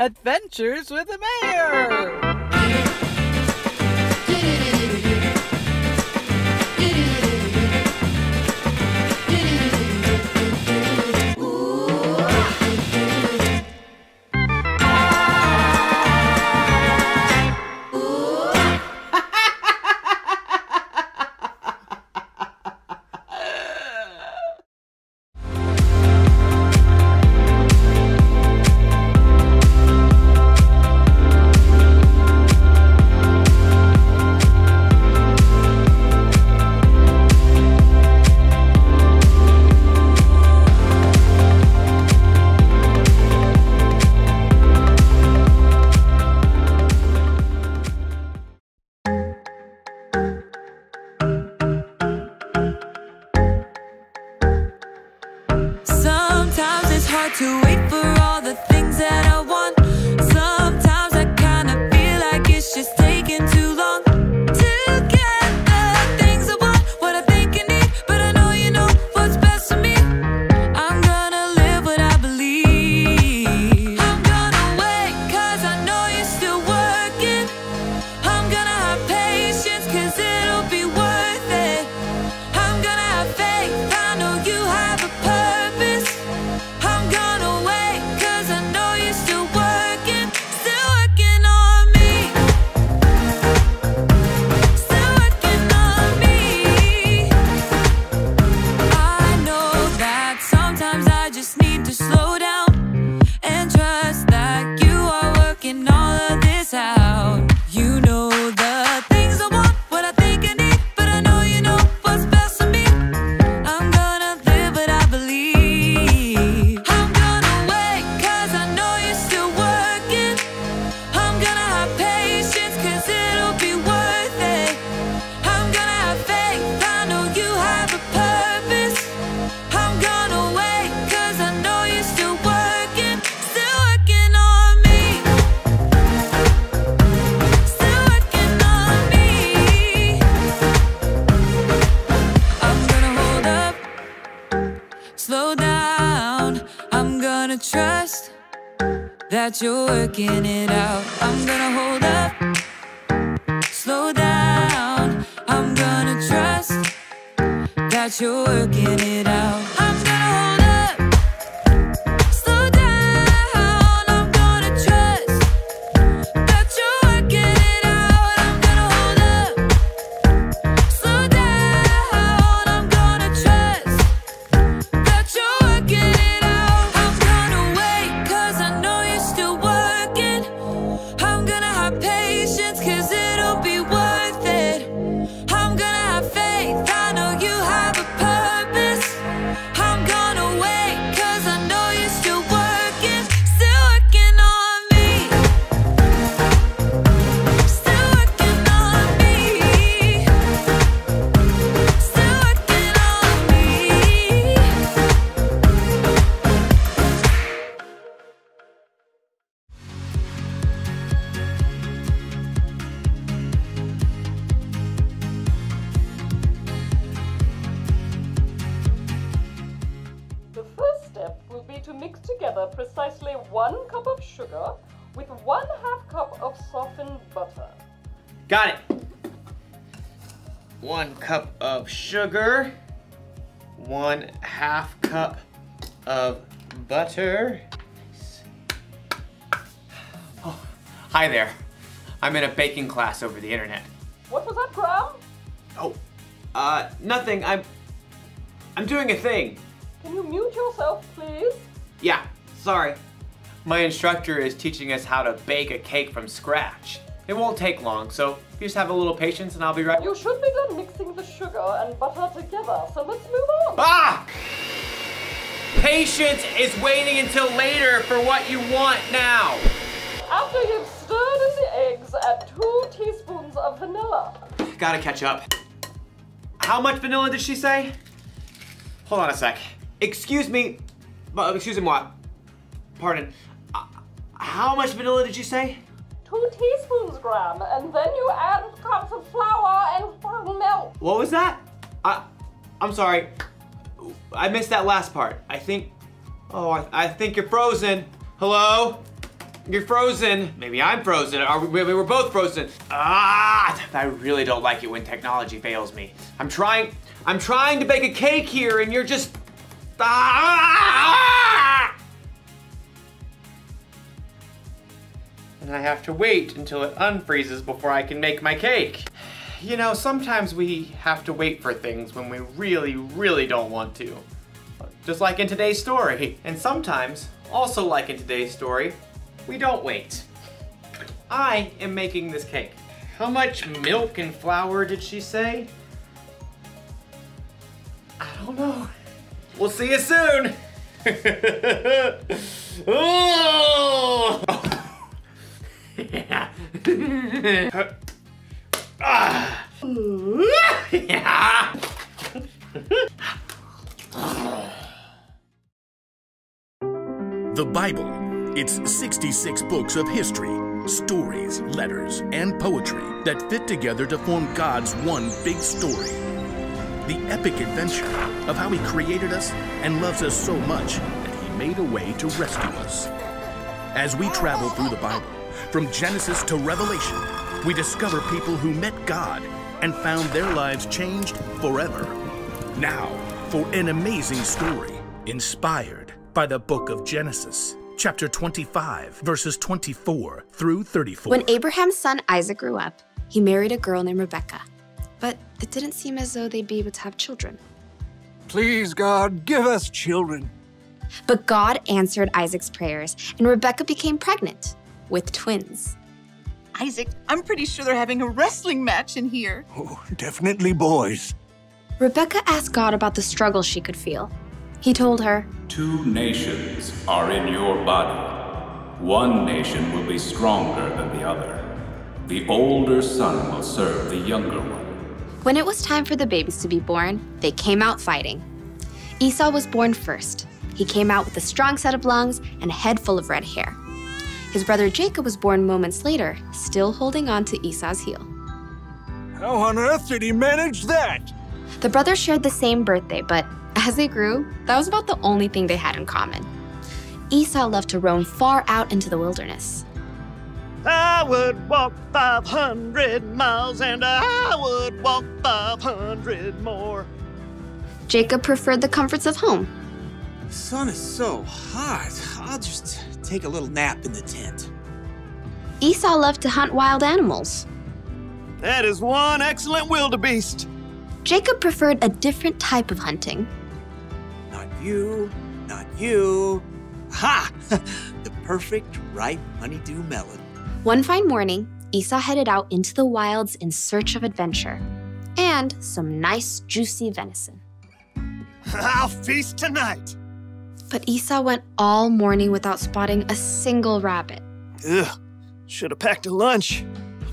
Adventures with the Mayor! To wait for all the things that I want. Sometimes I kinda feel like it's just taking too long to get the things I want, what I think I need, but I know you know what's best for me. I'm gonna live what I believe. I'm gonna wait cause I know you're still working. I'm gonna have patience cause it'll be worth it. I'm gonna have faith, I know you have a purpose. I'm gonna wait, cause I know you're still working on me. Still working on me. I know that sometimes I just need to slow down and trust that you are working all of this out. You know the things I want, what I think I need, but I know you know what's best for me. I'm gonna live what I believe. I'm gonna wait, cause I know you're still working. I'm gonna have patience, cause it'll be worth it. I'm gonna have faith, I know you have a purpose. I'm gonna wait, cause I know you're still working on me. Still working on me. I'm gonna hold up, slow down. I'm gonna trust that you're working it out. I'm gonna hold up, slow down. I'm gonna trust that you're working it out. I'm gonna hold up, slow down. I'm gonna trust that you're working it out. I'm gonna hold up, slow down. I'm gonna trust that you're working it out. I'm gonna wait, cause I know you're still working. I'm gonna have patience, cause it'll be worth it. I'm gonna have faith, I know you have a purpose. I'm gonna wait, cause I know you're still working on me. Still working on me. Still working on me. The first step will be to mix together precisely 1 cup of sugar with 1/2 cup of softened butter. Got it. 1 cup of sugar, 1/2 cup of butter. Oh, hi there. I'm in a baking class over the internet. What was that, Graham? Oh, nothing. I'm doing a thing. Can you mute yourself, please? Yeah, sorry. My instructor is teaching us how to bake a cake from scratch. It won't take long, so you just have a little patience and I'll be right. You should be done mixing the sugar and butter together, so let's move on. Ah! Patience is waiting until later for what you want now. After you've stirred in the eggs, add 2 teaspoons of vanilla. Gotta catch up. How much vanilla did she say? Hold on a sec. Excuse me, moi. Pardon. How much vanilla did you say? 2 teaspoons, Graham, and then you add cups of flour and milk. What was that? I'm sorry. I missed that last part. I think you're frozen. Hello? You're frozen. Maybe I'm frozen. Or maybe we're both frozen. Ah, I really don't like it when technology fails me. I'm trying to bake a cake here and you're just, And I have to wait until it unfreezes before I can make my cake. You know, sometimes we have to wait for things when we really, really don't want to. Just like in today's story. And sometimes, also like in today's story, we don't wait. I am making this cake. How much milk and flour did she say? I don't know. We'll see you soon. Oh! Yeah. Yeah. The Bible. It's 66 books of history, stories, letters, and poetry that fit together to form God's one big story. The epic adventure of how He created us and loves us so much that He made a way to rescue us. As we travel through the Bible, from Genesis to Revelation, we discover people who met God and found their lives changed forever. Now, for an amazing story inspired by the book of Genesis, chapter 25, verses 24 through 34. When Abraham's son Isaac grew up, he married a girl named Rebekah. But it didn't seem as though they'd be able to have children. Please, God, give us children. But God answered Isaac's prayers, and Rebekah became pregnant with twins. Isaac, I'm pretty sure they're having a wrestling match in here. Oh, definitely boys. Rebekah asked God about the struggle she could feel. He told her, 2 nations are in your body. One nation will be stronger than the other. The older son will serve the younger one. When it was time for the babies to be born, they came out fighting. Esau was born first. He came out with a strong set of lungs and a head full of red hair. His brother Jacob was born moments later, still holding on to Esau's heel. How on earth did he manage that? The brothers shared the same birthday, but as they grew, that was about the only thing they had in common. Esau loved to roam far out into the wilderness. I would walk 500 miles and I would walk 500 more. Jacob preferred the comforts of home. The sun is so hot. I'll just take a little nap in the tent. Esau loved to hunt wild animals. That is one excellent wildebeest. Jacob preferred a different type of hunting. Not you, not you. Ha! The perfect ripe honeydew melon. One fine morning, Esau headed out into the wilds in search of adventure and some nice, juicy venison. I'll feast tonight. But Esau went all morning without spotting a single rabbit. Ugh, should have packed a lunch.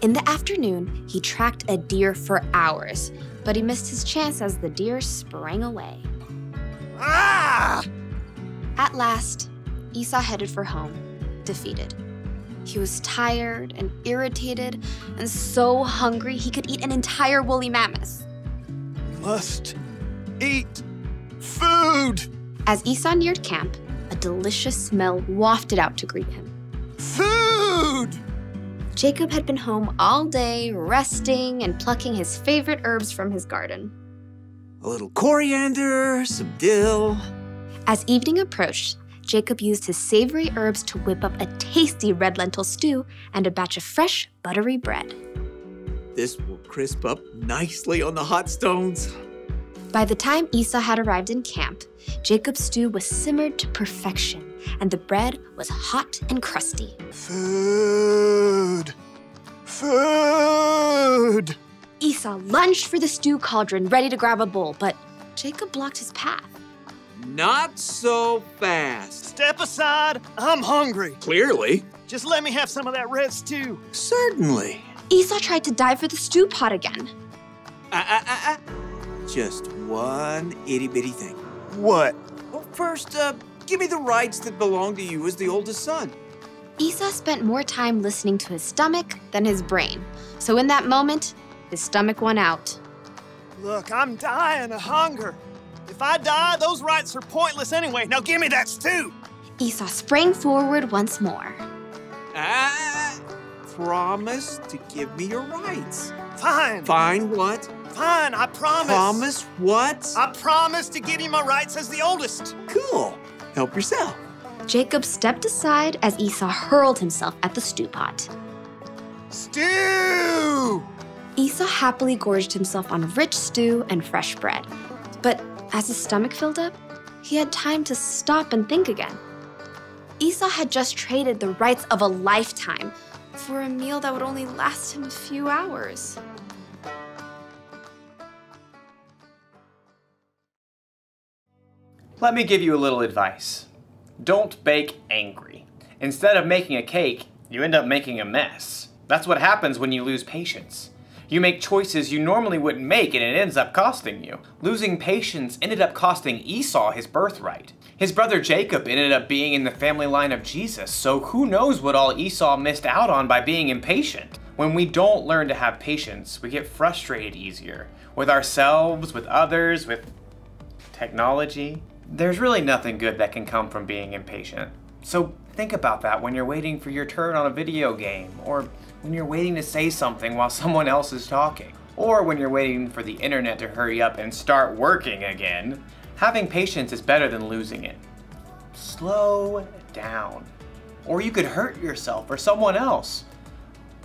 In the afternoon, he tracked a deer for hours, but he missed his chance as the deer sprang away. Ah! At last, Esau headed for home, defeated. He was tired and irritated and so hungry he could eat an entire woolly mammoth. Must eat food. As Esau neared camp, a delicious smell wafted out to greet him. Food! Jacob had been home all day, resting and plucking his favorite herbs from his garden. A little coriander, some dill. As evening approached, Jacob used his savory herbs to whip up a tasty red lentil stew and a batch of fresh, buttery bread. This will crisp up nicely on the hot stones. By the time Esau had arrived in camp, Jacob's stew was simmered to perfection, and the bread was hot and crusty. Food! Food! Esau lunged for the stew cauldron, ready to grab a bowl, but Jacob blocked his path. Not so fast. Step aside, I'm hungry. Clearly. Just let me have some of that red stew. Certainly. Esau tried to dive for the stew pot again. Just one itty-bitty thing. What? Well, first, give me the rights that belong to you as the oldest son. Esau spent more time listening to his stomach than his brain. So in that moment, his stomach won out. Look, I'm dying of hunger. If I die, those rights are pointless anyway. Now give me that stew. Esau sprang forward once more. Promise to give me your rights. Fine. Fine what? Fine, I promise. Promise what? I promise to give you my rights as the oldest. Cool. Help yourself. Jacob stepped aside as Esau hurled himself at the stew pot. Stew! Esau happily gorged himself on rich stew and fresh bread. But as his stomach filled up, he had time to stop and think again. Esau had just traded the rights of a lifetime for a meal that would only last him a few hours. Let me give you a little advice. Don't bake angry. Instead of making a cake, you end up making a mess. That's what happens when you lose patience. You make choices you normally wouldn't make and it ends up costing you. Losing patience ended up costing Esau his birthright. His brother Jacob ended up being in the family line of Jesus, so who knows what all Esau missed out on by being impatient. When we don't learn to have patience, we get frustrated easier. With ourselves, with others, with technology. There's really nothing good that can come from being impatient. So think about that when you're waiting for your turn on a video game, or when you're waiting to say something while someone else is talking, or when you're waiting for the internet to hurry up and start working again. Having patience is better than losing it. Slow down. Or you could hurt yourself or someone else.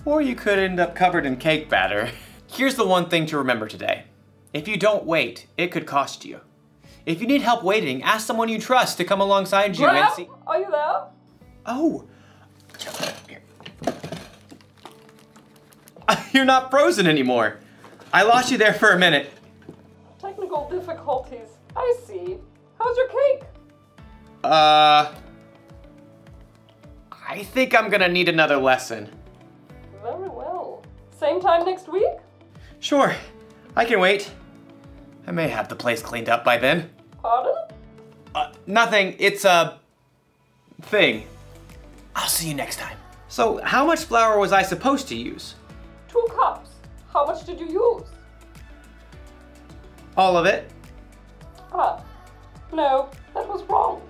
Or you could end up covered in cake batter. Here's the one thing to remember today. If you don't wait, it could cost you. If you need help waiting, ask someone you trust to come alongside you and see. Are you there? Oh. You're not frozen anymore. I lost you there for a minute. Technical difficulties. I see. How's your cake? I think I'm gonna need another lesson. Very well. Same time next week? Sure, I can wait. I may have the place cleaned up by then. Pardon? Nothing, it's a thing. I'll see you next time. So, how much flour was I supposed to use? 2 cups. How much did you use? All of it? No, that was wrong.